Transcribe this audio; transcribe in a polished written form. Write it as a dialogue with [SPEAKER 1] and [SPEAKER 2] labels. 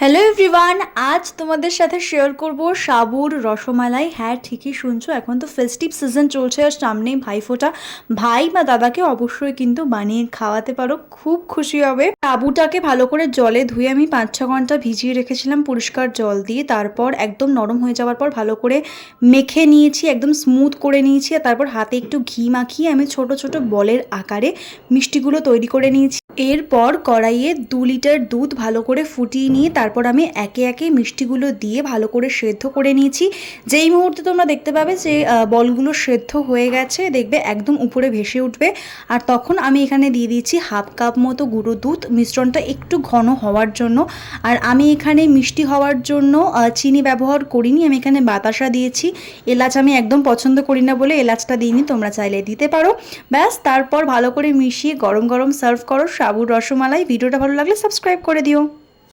[SPEAKER 1] Hello everyone, আজ তোমাদের সাথে শেয়ার করব সাবুর রসমালাই। হ্যাঁ, ঠিকই শুনছো, এখন তো ফেস্টিভ সিজন চলছে আর সামনেই ভাইফোঁটা। ভাই বা দাদাকে অবশ্যই কিন্তু বানিয়ে খাওয়াতে পারো, খুব খুশি হবে। সাবুটাকে ভালো করে জলে ধুয়ে আমি 5-6 ঘন্টা ভিজিয়ে রেখেছিলাম পরিষ্কার জল দিয়ে। তারপর একদম নরম হয়ে যাওয়ার পর ভালো করে মেখে নিয়েছি, একদম স্মুথ করে নিয়েছি। আর তারপর হাতে একটু ঘি মাখিয়ে আমি ছোট ছোট বলের আকারে মিষ্টিগুলো তৈরি করে নিয়েছি। এরপর কড়াইয়ে 2 লিটার দুধ ভালো করে ফুটিয়ে নিয়ে তারপর আমি একে একে মিষ্টিগুলো দিয়ে ভালো করে সেদ্ধ করে নিয়েছি। যেই মুহূর্তে তোমরা দেখতে পাবে যে বলগুলো সেদ্ধ হয়ে গেছে, দেখবে একদম উপরে ভেসে উঠবে। আর তখন আমি এখানে দিয়ে দিয়েছি 1/2 কাপ মতো গুঁড়ো দুধ, মিশ্রণটা একটু ঘন হওয়ার জন্য। আর আমি এখানে মিষ্টি হওয়ার জন্য চিনি ব্যবহার করিনি, আমি এখানে বাতাসা দিয়েছি। এলাচ আমি একদম পছন্দ করি না বলে এলাচটা দিইনি, তোমরা চাইলে দিতে পারো। ব্যাস, তারপর ভালো করে মিশিয়ে গরম গরম সার্ভ করো সাবুর রসমালাই। ভিডিওটা ভালো লাগলে সাবস্ক্রাইব করে দিও।